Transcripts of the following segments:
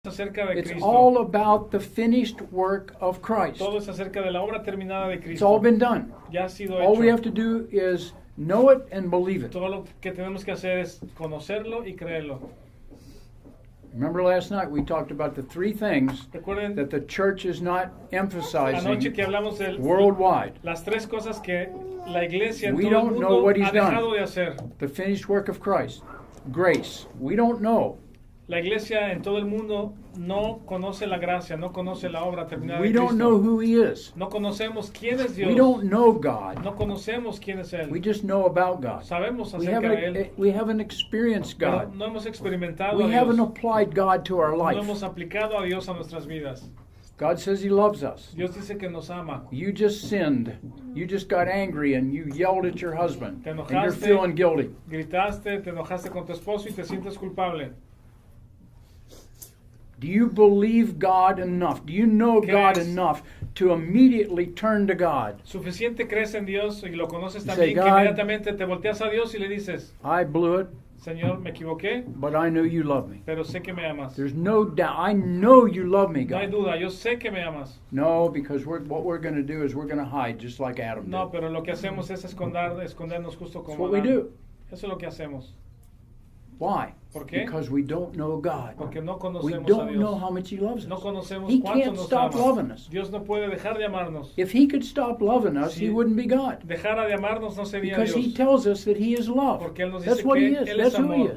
acerca de It's Cristo. all about the finished work of Christ. Todo es acerca de la obra terminada de It's Cristo. all been done. Ya ha sido All we hecho. have to do is know it and believe it. Todo lo que tenemos que hacer es conocerlo y creerlo. Remember last night we talked about the three things Recuerden that the church is not emphasizing anoche que hablamos de worldwide. las tres cosas que la iglesia en We todo el don't know mundo what he's ha dejado done. de hacer. The finished work of Christ. Grace. We don't know. La iglesia en todo el mundo no conoce la gracia, no conoce la obra terminada We de don't know Cristo. who he is. No conocemos quién es Dios. We don't know God. No conocemos quién es Él. We just know about God. Sabemos We acerca de Él, haven't experienced pero God. no hemos experimentado We a haven't Dios. applied God to our No life. hemos aplicado a Dios a nuestras vidas. God says he loves us. Dios dice que nos ama. You just sinned. You just got angry and you yelled at your husband. Te And you're enojaste. feeling guilty. Gritaste, te enojaste con tu esposo y te sientes culpable. Do you believe God enough? Do you know God ¿Crees? enough to immediately turn to God? Suficiente crees en Dios y lo conoces You tan say, bien que "God, inmediatamente te volteas a Dios y le dices, I blew it, Señor, me equivoqué, but I know you love me. pero sé que me amas. There's no doubt. I know you love me, No hay God. duda, yo sé que me amas. No, because what we're going to do is we're going to hide just like Adam No, did. pero lo que hacemos es escondernos justo That's como what we Adán. do. Eso es lo que hacemos. Why? ¿Por qué? Because we don't know God. Porque no We conocemos a don't know Dios. how much he loves No us. conocemos He cuánto can't nos stop ama. loving us. Dios no puede dejar de amarnos. If he could stop loving us, Si he wouldn't be God. dejara de amarnos no sería Because he Dios. tells us that he is love. Porque Él nos That's dice what he que is. Él That's es who he amor.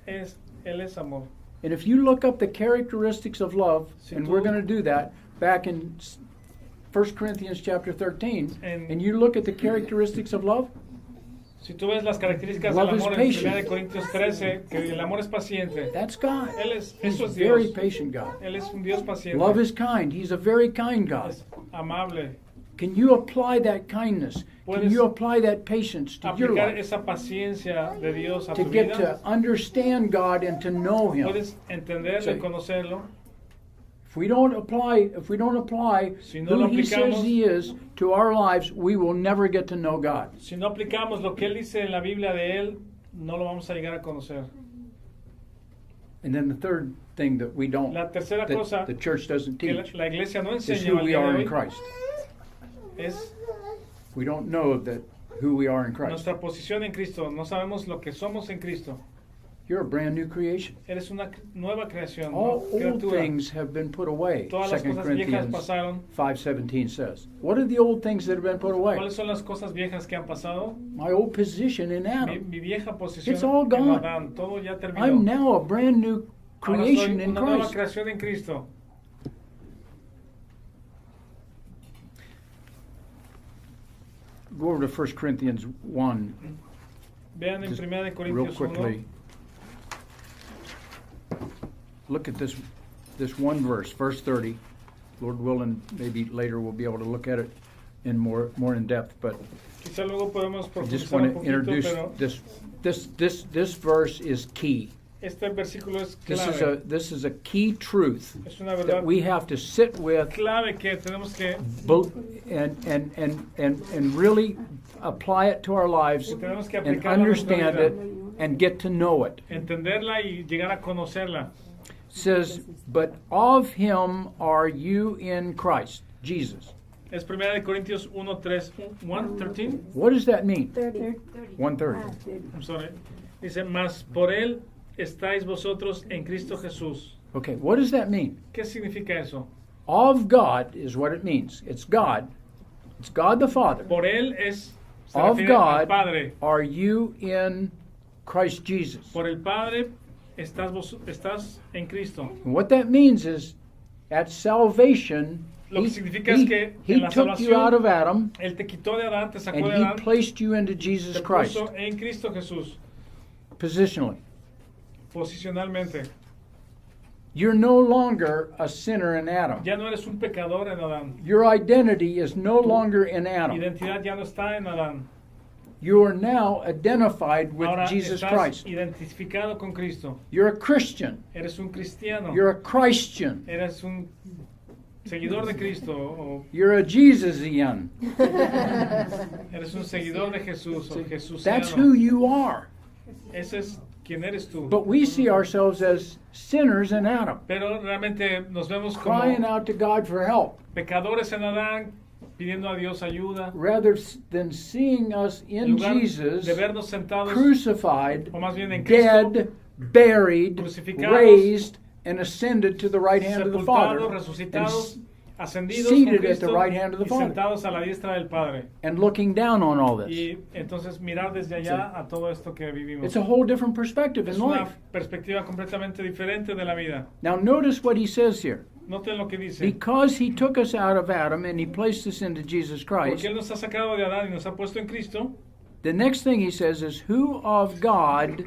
is. Él es amor. And if you look up the characteristics of love, Si and tú- we're going to do that back in 1 Corinthians chapter 13, En- and you look at the characteristics of love, Si tú ves las características Love del is amor en patient. 1 Corintios 13, que el amor es paciente. that's God. He's He's eso a es very Dios. patient God. Él es un Dios paciente. Love is kind. He's a very kind God. Es amable. Can you apply that kindness? Can Puedes you apply that patience to your Aplicar life? esa paciencia de Dios a To tu get vida. to understand God and to know Him. Puedes entenderlo y Sí. conocerlo. If we don't apply Si no lo who He says aplicamos- He is to our lives, we will never get to know God. Si no aplicamos lo que Él dice en la Biblia de Él, no lo vamos a llegar a conocer. And then the third thing that we don't, La tercera cosa that the church doesn't que teach, la iglesia no is enseña who al we día are de in hoy Christ. es We don't know that who we are in Christ. nuestra posición en Cristo. No sabemos lo que somos en Cristo. You're a brand new creation. Eres una nueva creación, All ¿no? old Criatura. things have been put away. Todas las 2 cosas viejas Corinthians pasaron. 5:17 says. What are the old things that have been put away? ¿Cuáles son las cosas viejas que han pasado? My old position in Mi, Adam. mi vieja posición It's all en gone. Adán. Todo ya terminó. I'm now a brand new Ahora creation soy in una nueva Christ. creación en Cristo. Go over to 1 Corinthians 1 Vean en just 1 de real Corintios 1. quickly. Look at this one verse, verse 30. Lord willing, maybe later we'll be able to look at it in more in depth, but Quizá luego podemos I just profundizar un want to poquito, introduce pero this verse is key. este versículo es This is a key truth Es una that verdad we have to sit with clave que tenemos que and really apply it to our lives tenemos que and aplicarla a nuestra understand vida. it and get to know it. Entenderla y llegar a conocerla. Says, but of him are you in Christ, Jesus. Es 1 de Corintios 1:13. 1:13. What does that mean? 30. 130. I'm sorry. Dice, mas por él estáis vosotros en Cristo Jesús. Okay, what does that mean? ¿Qué significa eso? Of God is what it means. It's God. It's God the Father. Por él se Of refiere al God Padre. are you in Christ Jesus. Por el Padre estás en Cristo. And what that means is, at salvation, Lo que significa es que he en la took you out of Adam Él te quitó de Adán, te sacó and de he Adán, placed you into Jesus te Christ, puso en Cristo Jesús, positionally. posicionalmente. You're no longer a sinner in Adam. Ya no eres un pecador en Adán. Your identity is no longer in Adam. Identidad ya no está en Adán. You are now identified with Ahora Jesus estás Christ. identificado con Cristo. You're a Christian. Eres un cristiano. You're a Christian. Eres un seguidor de Cristo. O You're a Jesusian. eres un seguidor de Jesús. O That's jesuciano. who you are. Ese es quién eres tú. But we see ourselves as sinners in Adam, Pero realmente nos vemos crying como out to God for help, pecadores en Adán, pidiendo a Dios ayuda. rather than seeing us En in lugar Jesus, de vernos sentados, crucified, o más bien en Cristo, dead, buried, crucificados, raised, and ascended to the right hand of the Father, sepultados, and, resucitados, ascendidos seated con at the Cristo right hand of the y Father. sentados a la diestra del Padre. and looking down on all this. Y entonces mirar desde allá a todo esto que vivimos. It's a whole different perspective Es in una life. perspectiva completamente diferente de la vida. Now notice what he says here. Noten lo que dice. Because he took us out of Adam and he placed us into Jesus Christ, Porque Él nos ha sacado de Adán y nos ha puesto en Cristo. the next thing he says is, who of God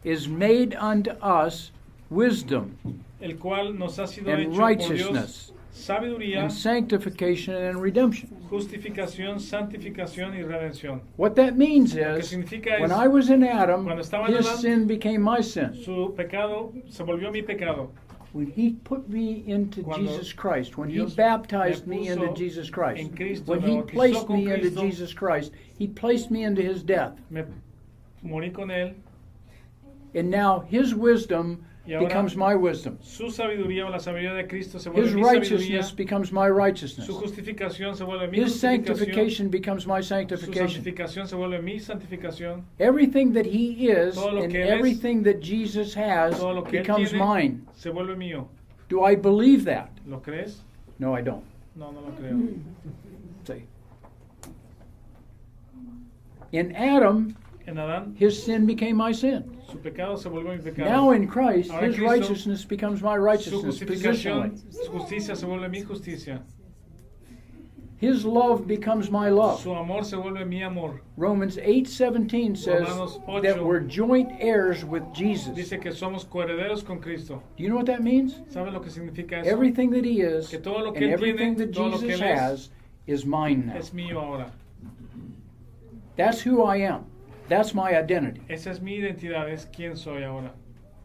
is made unto us wisdom El cual nos ha sido and hecho por Dios righteousness sabiduría, and sanctification and redemption. justificación, santificación y redención. What that means Lo que is, significa when es, I was in Adam, cuando estaba en his Adán, sin became my sin. su pecado se volvió mi pecado. When he put me into Cuando Jesus Christ, when he Dios baptized me me puso into Jesus Christ, en Cristo, when me he bautizó placed con me into Cristo, Jesus Christ, he placed me into his death. Me morí con Él. And now his wisdom Y ahora becomes my wisdom. su sabiduría o la sabiduría de Cristo se vuelve His mi sabiduría. righteousness becomes my righteousness. Su justificación se vuelve mi His justificación. sanctification becomes my Su sanctification. santificación se vuelve mi santificación. Everything that he is Todo lo and que él es, everything that Jesus has Todo lo que Él becomes tiene mine. se vuelve mío. Do I believe that? ¿Lo crees? No, I don't. No, no lo creo. See. In Adam, En Adán, his sin became my sin. su pecado se volvió mi pecado. Now in Christ, Ahora en his Cristo, righteousness becomes my Su righteousness justificación, positionally. su justicia se vuelve mi justicia. His love becomes my love. Su amor se vuelve mi amor. Romans 8:17 says Romanos 8 that we're joint heirs with Jesus. Dice que somos coherederos con Cristo. Do you know what that means? ¿Sabe lo que significa eso? Everything that he is Que todo lo que and él everything tiene, that todo lo que Jesus él es, has is mine now. Es mío ahora. That's who I am. That's my identity. Esa es mi identidad, es quién soy ahora.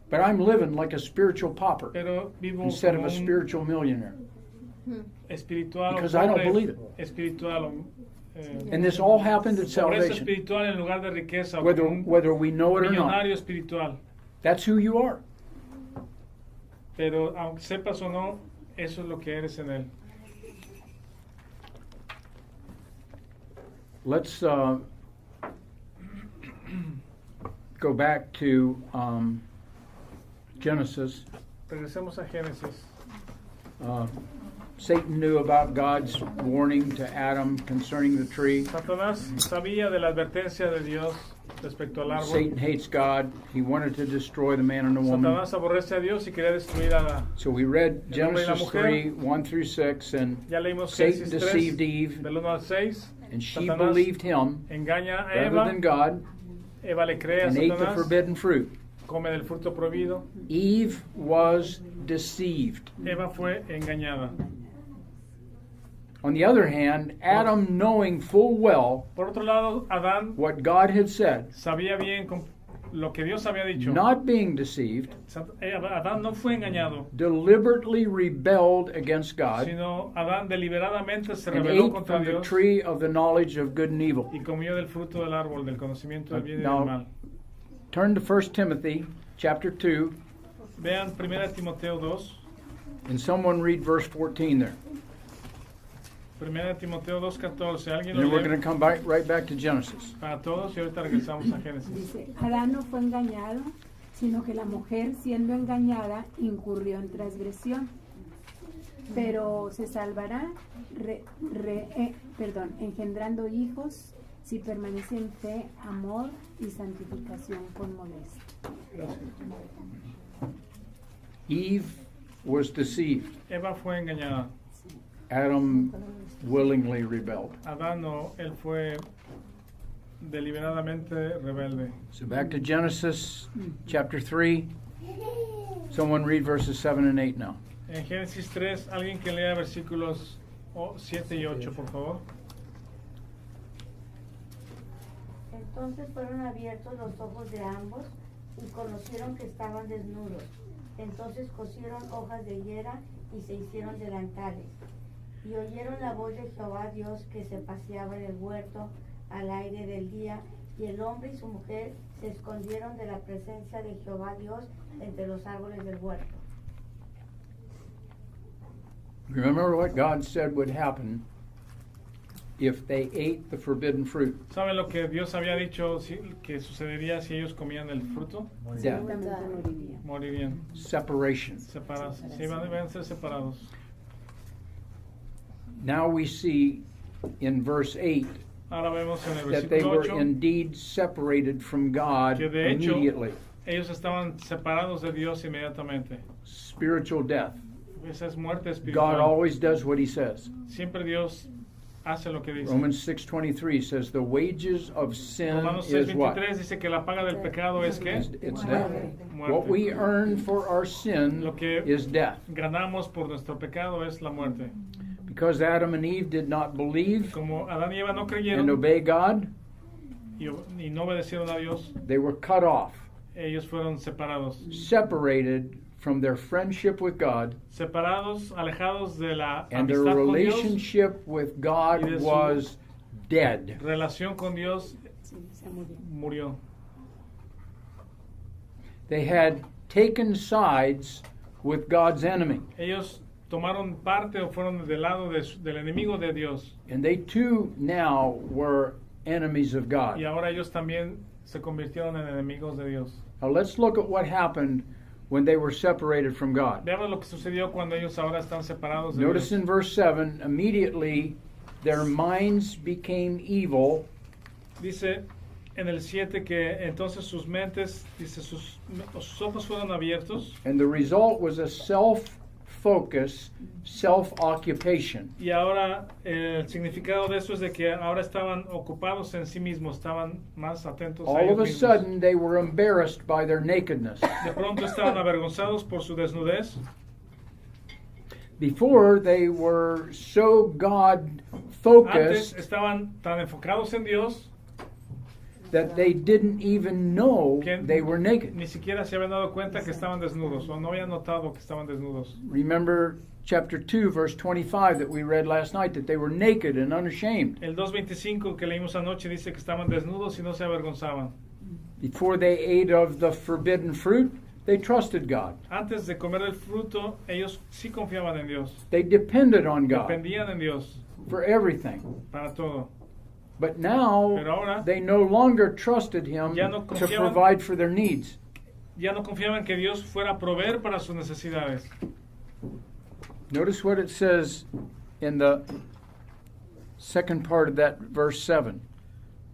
But I'm living like a spiritual pauper Pero vivo instead of como a un spiritual millionaire. espiritual Because o I don't pobre believe it. espiritual o, And this all happened at pobreza salvation, espiritual en lugar de riqueza o whether como un whether we know it or not. millonario espiritual. That's who you are. Pero aunque sepas o no, eso es lo que eres en él. Let's go back to Genesis. Regresemos a Génesis. Satan knew about God's warning to Adam concerning the tree. Satanás sabía de la advertencia de Dios respecto al árbol. Satan hates God. He wanted to destroy the man and the woman. Satanás aborrece a Dios y quería destruir a la... So we read El hombre y la Genesis mujer. 3, 1 through 6, and Ya leímos Satan Génesis deceived 3, Eve, del 1 al 6. and she Satanás believed him engaña a rather Eva. than God, Eva le cree a and ate the Satanás. forbidden fruit. Come del fruto prohibido. Eve was deceived. Eva fue engañada. On the other hand, Adam, knowing full well Por otro lado, Adán what God had said, sabía bien lo que Dios había dicho. not being deceived, Adán no fue engañado, deliberately rebelled against God sino Adán deliberadamente se and rebeló ate contra from the Dios tree of the knowledge of good and evil. y comió del fruto del árbol del conocimiento del bien y Now, del mal. Turn to 1 Timothy chapter 2, Vean 1 Timoteo 2. and someone read verse 14 there. 1 Timoteo 2:14. ¿Alguien And lo then we're lee? going to come back right back to Genesis. Para todos y ahorita regresamos a Génesis. Dice, Adán no fue engañado, sino que la mujer, siendo engañada, incurrió en transgresión. Pero se salvará engendrando hijos si permanece en fe, amor y santificación con modestia. Eve was deceived. Eva fue engañada. Adam willingly rebelled. Adán no, él fue deliberadamente rebelde. So back to Genesis chapter 3. Someone read verses 7 and 8 now. En Génesis 3, alguien que lea versículos 7 y 8, por favor. Entonces fueron abiertos los ojos de ambos y conocieron que estaban desnudos. Entonces cosieron hojas de higuera y se hicieron delantales. Y oyeron la voz de Jehová Dios que se paseaba en el huerto al aire del día, Y el hombre y su mujer se escondieron de la presencia de Jehová Dios entre los árboles del huerto. Remember what God said would happen if they ate the forbidden fruit. ¿Saben lo que Dios había dicho que sucedería si ellos comían el fruto? Death, Morirían. separation. Separados. Se iban a ser separados. Now we see in verse 8 Ahora vemos en el that they versículo were 8 indeed separated from God que de hecho immediately. ellos estaban separados de Dios inmediatamente. Spiritual death. Esa es muerte God espiritual. always does what he says. Siempre Dios hace lo que dice. Romans 6:23 says the wages of sin Romanos is what? 6:23 dice que la paga del pecado es que It's death. muerte. What we earn for our sin Lo que is death. ganamos por nuestro pecado es la muerte. Because Adam and Eve did not believe Como Adán y Eva no and creyeron obey God, y no obedecieron a Dios, they were cut off, ellos fueron separados. separated from their friendship with God, Separados, alejados de la and their amistad con Dios, relationship with Y God de su- was dead. relación con Dios murió. They had taken sides with God's enemy, Ellos tomaron parte o fueron del lado del enemigo de Dios. and they too now were enemies of Y God. ahora ellos también se convirtieron en enemigos de Dios. Now let's look at what happened when they were separated from God. Veamos lo que sucedió cuando ellos ahora están separados de Notice Dios. in verse 7, immediately their minds became evil, Dice en el 7 que entonces sus mentes, dice sus ojos fueron abiertos and the result was a self-focus, self-occupation. y ahora el significado de eso es de que ahora estaban ocupados en sí mismos, estaban más atentos a All ellos of a mismos. sudden, they were embarrassed by their nakedness. De pronto estaban avergonzados por su desnudez. Before, they were so Antes God-focused estaban tan enfocados en Dios that they didn't even know que they were naked. ni siquiera se habían dado cuenta que estaban desnudos o no habían notado que estaban desnudos. Remember chapter 2, verse 25 that we read last night, that they were naked and unashamed. El 2:25 que leímos anoche dice que estaban desnudos y no se avergonzaban. Before they ate of the forbidden fruit, they trusted God. Antes de comer el fruto, ellos sí confiaban en Dios. They depended on God Dependían en Dios for everything. para todo. But now, Pero ahora they no longer trusted Him ya no to confiaban- provide for their needs. Ya no confiaban que Dios fuera a proveer para sus necesidades. Notice what it says in the second part of that verse 7.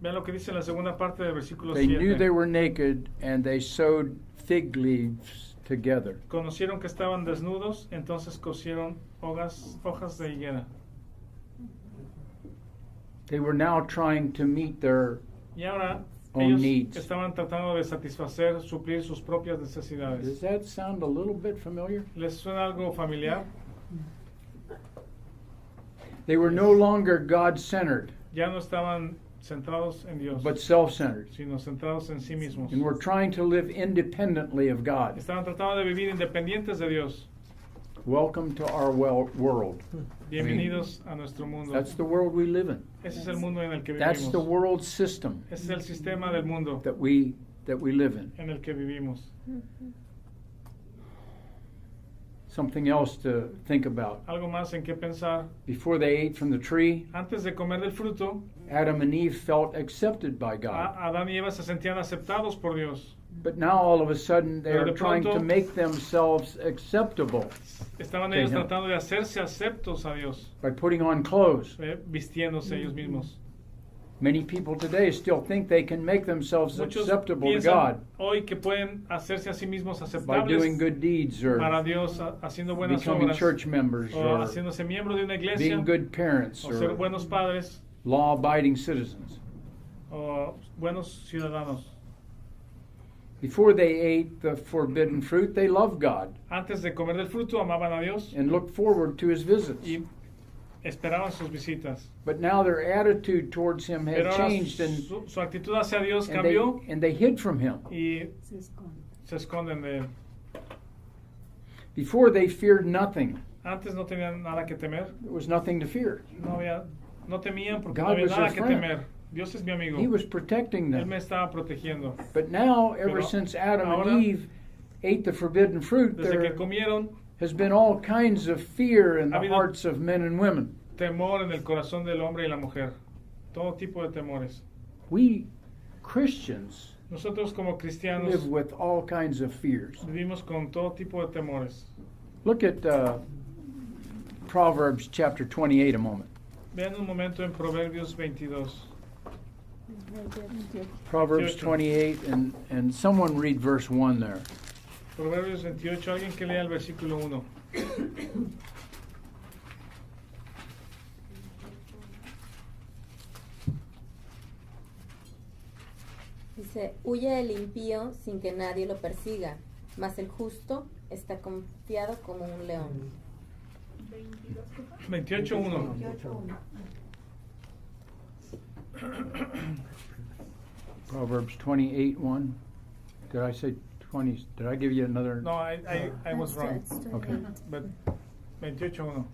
Vean lo que dice en la segunda parte del versículo They knew 7. they were naked, and they sewed fig leaves together. Conocieron que estaban desnudos, entonces cosieron hojas de higuera. They were now trying to meet their Y ahora Own ellos needs. estaban tratando de satisfacer, suplir sus propias necesidades. Does that sound a little bit familiar? ¿Les suena algo familiar? They were no longer God-centered, Ya no estaban centrados en Dios, but self-centered, sino centrados en sí mismos. and were trying to live independently of God. Estaban tratando de vivir independientes de Dios. Welcome to our world. Bienvenidos a nuestro mundo. That's the world we live in. Ese es el mundo en el que That's the vivimos. world system Ese es el sistema del mundo that we live in. en el que vivimos. Something else to think about. Algo más en qué pensar. Before they ate from the tree, Antes de comer del fruto, Adam and Eve felt accepted by God. Adán y Eva se sentían aceptados por Dios. But now all of a sudden they Pero are de trying to pronto- make themselves acceptable Estaban Okay, ellos no. tratando de hacerse aceptos a Dios, by putting on clothes. vistiéndose ellos mismos. Many people today still think they can make themselves Muchos acceptable to piensan God hoy que pueden hacerse a sí mismos by doing aceptables good deeds or para Dios, haciendo buenas becoming obras, church members o or haciéndose miembro de una iglesia, being good parents o ser or buenos padres, law-abiding citizens. o buenos ciudadanos. Before they ate the forbidden fruit, they loved God Antes de comer del fruto, amaban a Dios and looked forward to His visits. y esperaban sus visitas. But now their attitude towards Him Pero had ahora changed, and su actitud hacia Dios and cambió they hid from Him. y Se esconde. se esconden de Él. Before they feared nothing. Antes no tenían nada que temer, There was nothing to fear. no temían porque God no había was nada their que friend. temer. Dios es mi amigo. He was protecting Él me them. estaba protegiendo. But now, ever Pero since Adam ahora, and Eve ate the forbidden fruit, Desde que there comieron, has been all kinds of fear in ha the habido hearts of men and women. temor en el corazón del hombre y la mujer. Todo tipo de temores. We Christians Nosotros como cristianos live with all kinds of fears. vivimos con todo tipo de temores. Look at Proverbs chapter 28 a moment. Vean un momento en Proverbios 22. Proverbs 28. 28, and someone read verse 1 there. Proverbios 28, alguien que lea el versículo 1. Dice, huye el impío sin que nadie lo persiga, mas el justo está confiado como un león. 28:1. 28:1. Proverbs 28:1. Did I say 20? Did I give you another? No, I was wrong. Okay. But 28:1.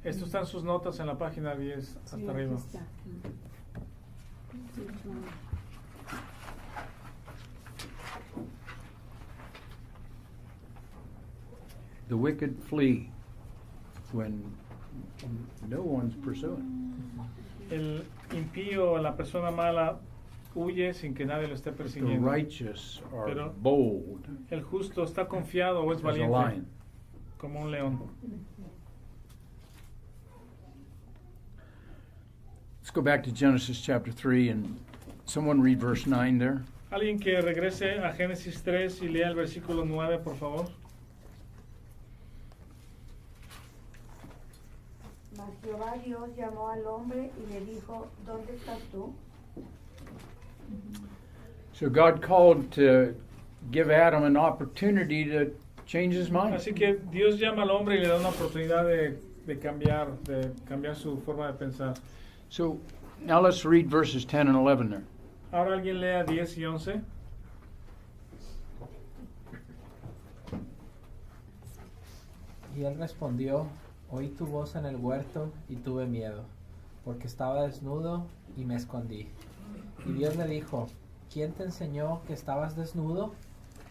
Esto está en sus notas en la página 10 hasta Sí, arriba. aquí está. 28. The wicked flee when no one's pursuing. El impío, la persona mala, huye sin que nadie lo esté The persiguiendo. righteous are Pero- bold El justo está confiado o es as a valiente, lion. como un león. Let's go back to Genesis chapter 3 and someone read verse 9 there. Alguien que regrese a Génesis 3 y lea el versículo 9, por favor. Mas Jehová Dios llamó al hombre y le dijo, ¿dónde estás tú? So God called to give Adam an opportunity to change his mind. Así que Dios llama al hombre y le da una oportunidad de cambiar su forma de pensar. So now let's read verses 10 and 11 there. Ahora alguien lea 10 y 11. Y él respondió, oí tu voz en el huerto y tuve miedo, porque estaba desnudo y me escondí. Y Dios le dijo, ¿quién te enseñó que estabas desnudo?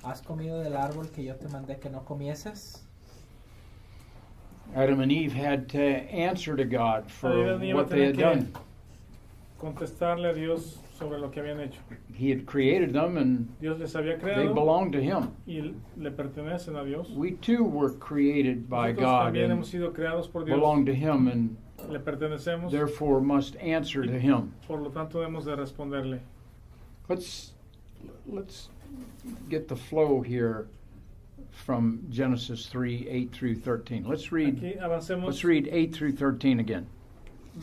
¿Has comido del árbol que yo te mandé que no comieses? Adam and Eve had to answer to God for Adán y Eva what they had tenían done. que contestarle a Dios sobre lo que habían hecho. He had created them and Dios les había they creado belonged to Him. y le pertenecen a Dios. We too were created by Nosotros God también and hemos sido creados por Dios. belong to Him and Le pertenecemos. therefore must answer to Him. Por lo tanto, debemos de responderle. Let's get the flow here from Genesis 3, 8 through 13. Let's read Aquí avancemos 8 through 13 again.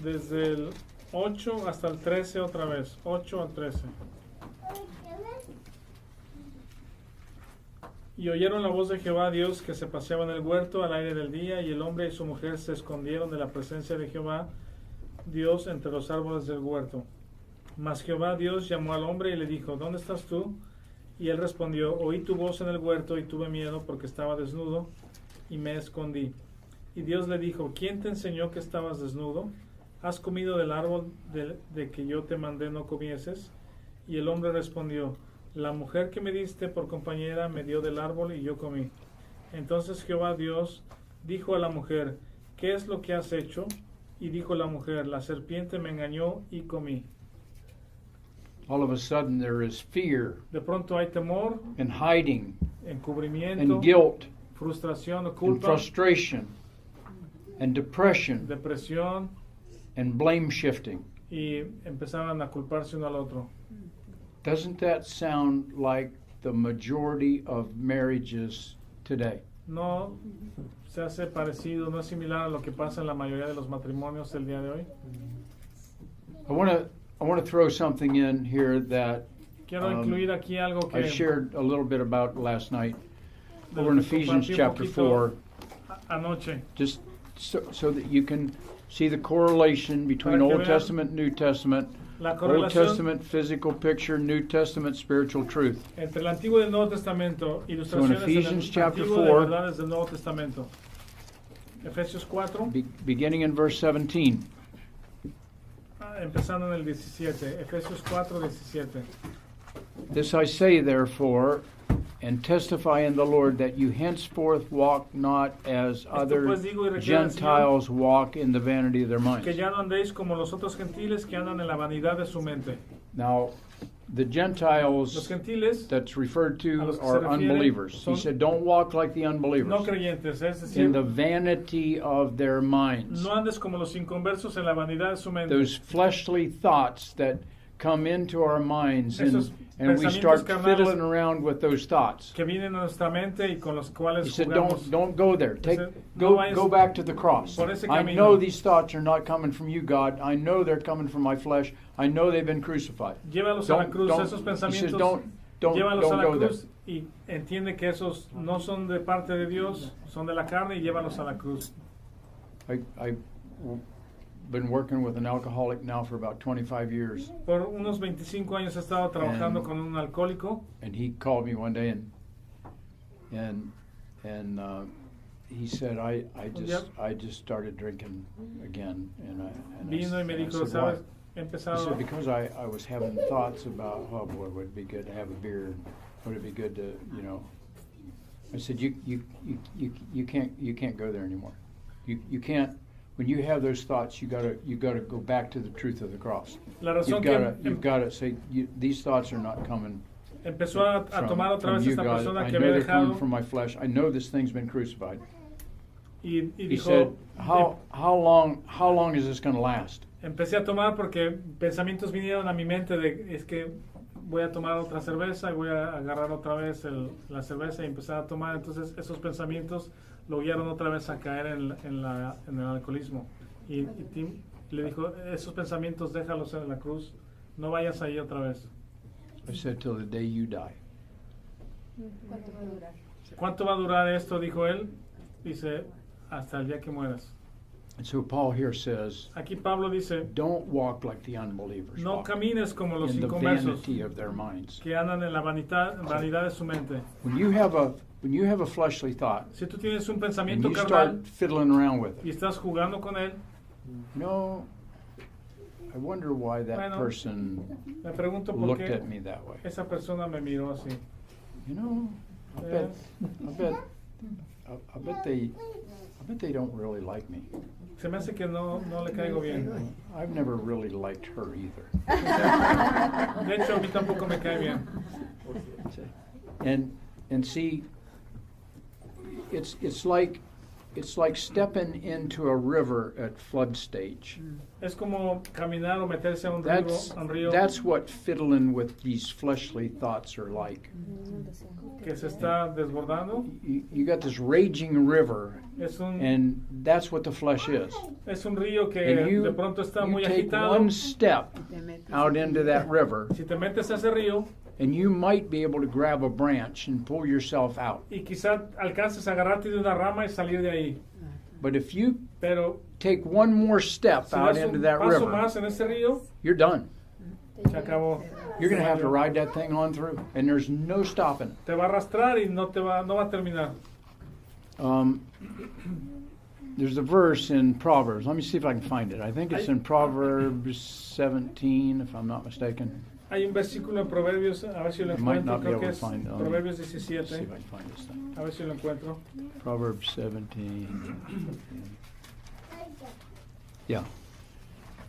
desde el 8 hasta el 13 otra vez. 8 al 13. Y oyeron la voz de Jehová Dios que se paseaba en el huerto al aire del día, y el hombre y su mujer se escondieron de la presencia de Jehová Dios entre los árboles del huerto. Mas Jehová Dios llamó al hombre y le dijo, ¿dónde estás tú? Y él respondió, oí tu voz en el huerto y tuve miedo porque estaba desnudo y me escondí. Y Dios le dijo, ¿quién te enseñó que estabas desnudo? ¿Has comido del árbol de que yo te mandé no comieses? Y el hombre respondió, la mujer que me diste por compañera me dio del árbol y yo comí. Entonces Jehová Dios dijo a la mujer, ¿qué es lo que has hecho? Y dijo la mujer, la serpiente me engañó y comí. All of a sudden there is fear De pronto hay temor, and hiding encubrimiento, and guilt frustración o and culpa, frustration and depression depresión, and blame shifting. y empezaban a culparse uno al otro. Doesn't that sound like the majority of marriages today? No se hace parecido, no es similar a lo que pasa en la mayoría de los matrimonios del día de hoy. I want to throw something in here that Quiero incluir aquí algo I que shared a little bit about last night de over lo in que Ephesians compartí un chapter poquito 4, anoche, just so that you can see the correlation between Para que Old vean Testament and New Testament, la Old correlación Testament physical picture, New Testament spiritual truth. entre el Antiguo y el Nuevo Testamento, ilustraciones en Ephesians el chapter Antiguo de 4, verdades del Nuevo Testamento. Efesios 4, Beginning in verse 17. empezando en el 17, Efesios 4:17. This I say, therefore, and testify in the Lord, that you henceforth walk not as other pues digo y requiero al Gentiles walk in the vanity of their minds. Que ya no andéis como los otros gentiles que andan en la vanidad de su mente. Now, the Los Gentiles gentiles, that's referred a to los que se are refiere unbelievers. He son said, don't walk like the no unbelievers creyentes, es in decir, the vanity of their minds. no andes como los inconversos en la vanidad de su mente. Those fleshly thoughts that come into our minds, Esos and we pensamientos start carnales fiddling around with those thoughts. Que vienen a nuestra mente y con los cuales He said, jugamos. don't go there. No vayas Go back to the cross. por ese I camino. know these thoughts are not coming from you, God. I know they're coming from my flesh. I know they've been crucified. Llévalos a la cruz, esos He pensamientos. said, don't Llévalos a la go there. cruz y entiende que esos no son de parte de Dios, son de la carne y llévalos a la cruz. I've been working with an alcoholic now for about 25 years, Por unos 25 años he estado trabajando And- con un alcohólico and he called me one day and he said, I just started drinking again, and I vino y me and I dijo, said, "Why?" ¿sabes? He He empezado, said, because I was having thoughts about, oh boy, would it be good to have a beer? And would it be good to, you know? I said, you can't go there anymore. You can't. When you have those thoughts, you gotta go back to the truth of the cross. la razón You've got to say, these thoughts are not coming empezó a tomar otra from vez you, esta God. persona I que know había they're coming dejado from my flesh. I know this thing's been crucified. y He dijo, said, how long is this going to last? empecé a tomar porque pensamientos vinieron a mi mente de es que voy a tomar otra cerveza y voy a agarrar otra vez la cerveza y empezar a tomar. Entonces esos pensamientos lo guiaron otra vez a caer en el alcoholismo. Y Tim le dijo, esos pensamientos déjalos en la cruz, no vayas ahí otra vez. I said, till the day you die. ¿Cuánto va a durar esto? Dijo él. Dice, hasta el día que mueras. And so Paul here says, Aquí Pablo dice, don't walk like the unbelievers no walk, camines como los in the inconversos vanity of their minds. que andan en la vanidad de su mente. When you have a fleshly thought, Si tú tienes un and pensamiento you carnal start fiddling around with y it, estás jugando con él, I wonder why that Bueno, person me pregunto por looked qué at me that way. esa persona me miró así. I bet they don't really like me. Se me hace que no le caigo bien. I've never really liked her either. De hecho, a mí tampoco me cae bien. And see, it's like stepping into a river at flood stage. Es como caminar o meterse a un río That's what fiddling with these fleshly thoughts are like. que se está desbordando. You got this raging river, Es un that's what the flesh is. río que And de pronto está you muy take agitado. one step out into that river, Si te metes a ese río and you might be able to grab a branch and pull yourself out. y quizás alcances a agarrarte de una rama y salir de ahí. But if you Pero take one more step si out das into un that paso river, más en ese río, you're done. se acabó. You're going to have to ride that thing on through, and there's no stopping it. Te va a arrastrar y no va a terminar. There's a verse in Proverbs. Let me see if I can find it. I think it's in Proverbs 17, if I'm not mistaken. Hay un versículo en Proverbios, a ver si lo I might encuentro, not be creo able que to es find it. Proverbios Let's see 17, if I can find this thing. a ver si lo encuentro. Proverbs 17. Yeah.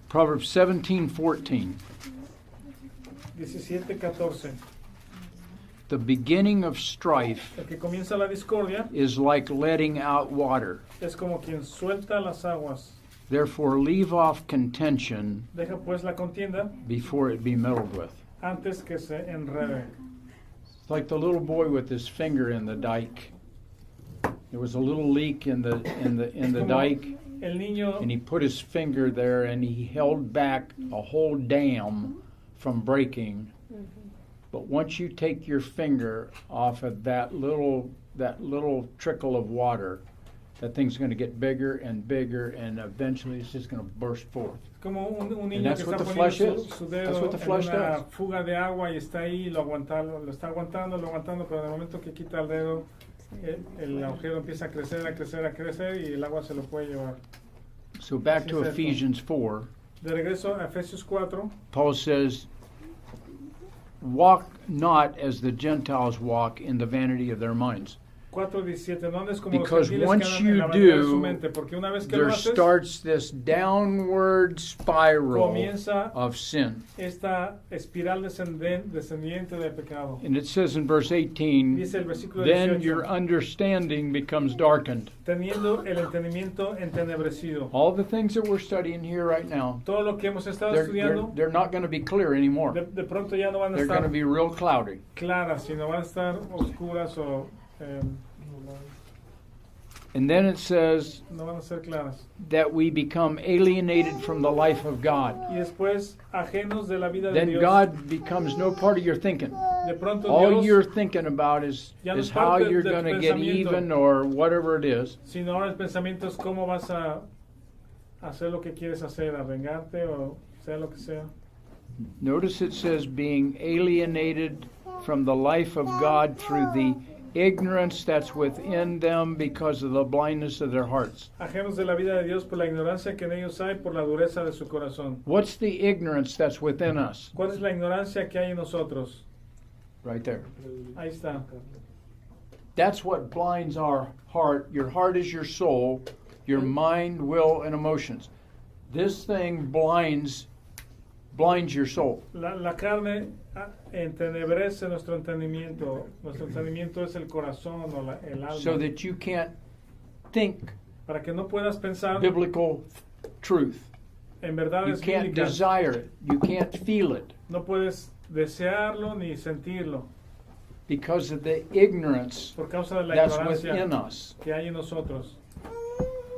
Proverbs 17:14. 17:14. The beginning of strife El que comienza la discordia is like letting out water. es como quien suelta las aguas. Therefore, leave off contention Deja pues la contienda before it be meddled with. antes que se enrede. It's like the little boy with his finger in the dike. There was a little leak in the como dike, El niño and he put his finger there, and he held back a whole dam from breaking. But once you take your finger off of that little trickle of water, that thing's going to get bigger and bigger, and eventually it's just going to burst forth. como un And niño that's que what está the flesh poniendo is. su That's dedo what the en flesh una does. fuga de agua y está ahí, lo está aguantando, pero en el momento que quita el dedo, el agujero empieza a crecer y el agua se lo puede llevar. So back Así to es esto. Ephesians 4. De regreso a Efesios 4, Paul says, walk not as the Gentiles walk in the vanity of their minds. 4:17, no andes como los Because gentiles once que andan en you la vanidad de su do, mente, porque una vez que lo there haces, starts this downward spiral comienza of sin. esta espiral descendiente de pecado. And it says in verse 18, Dice el versículo then 18, your understanding becomes darkened. teniendo el entendimiento entenebrecido. All the things that we're studying here right now, Todo lo que hemos estado they're estudiando, they're not going to be clear anymore. de pronto ya no van a They're going to estar be real cloudy. claras, sino van a estar oscuras o And then it says no van a ser claras. that we become alienated from the life of God. Y después, ajenos de la vida de Then Dios, God becomes no part of your thinking. de pronto All Dios, you're thinking about is ya no es how parte you're de tu going to get pensamiento. even or whatever it is. sino ahora el pensamiento es cómo vas a hacer lo que quieres hacer, a vengarte o sea lo que sea. Notice it says being alienated from the life of God through the ignorance that's within them because of the blindness of their hearts. Ajenos de la vida de Dios por la ignorancia que en ellos hay, por la dureza de su corazón. What's the ignorance that's within us? ¿Cuál es la ignorancia que hay en nosotros? Right there. Ahí está. That's what blinds our heart. Your heart is your soul, your mind, will, and emotions. This thing blinds your soul. La carne entenebrece nuestro entendimiento. Nuestro entendimiento es el corazón o el alma. So that you can't think Para que no puedas pensar biblical truth. en You verdades can't bíblicas. desire it. You can't feel it No puedes desearlo ni sentirlo because of the ignorance por causa de la that's ignorancia within us. que hay en nosotros.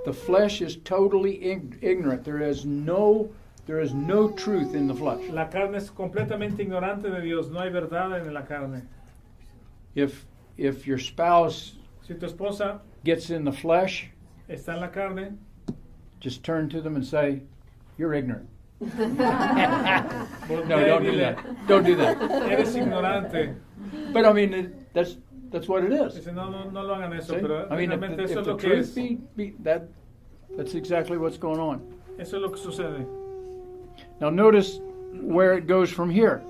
The flesh is totally ignorant. There is no truth in the flesh. La carne es completamente ignorante de Dios. No hay verdad en la carne. If your spouse Si tu esposa gets in the flesh, está en la carne, just turn to them and say, "You're ignorant." voltea No, y don't do dile, that. Don't do that. eres ignorante. But I mean, that's what it is. Dice, no lo hagan eso, See? pero I mean, realmente if eso es the lo que truth es. be that's exactly what's going on. Eso es lo que sucede. Now notice where it goes from here.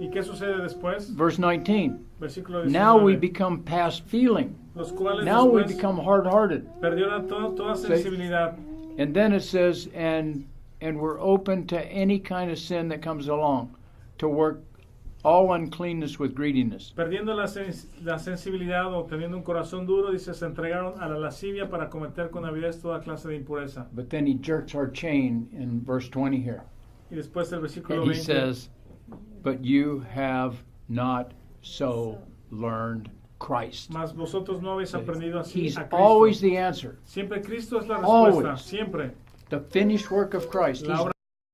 ¿Y qué sucede después? Verse 19. Versículo 19. Now we become past feeling. Los cuales Now we después become hard-hearted. perdieron toda sensibilidad. And then it says, and we're open to any kind of sin that comes along, to work all uncleanness with greediness. Perdiendo la sensibilidad o teniendo un corazón duro, dice, se entregaron a la lascivia para cometer con avidez toda clase de impureza. But then he jerks our chain in verse 20 here. Y después el versículo And he 20. says, but you have not so learned Christ. Mas vosotros no habéis aprendido así He's a Cristo. always the answer. Siempre Cristo es la Always. respuesta. Siempre. The finished work of Christ. La He's obra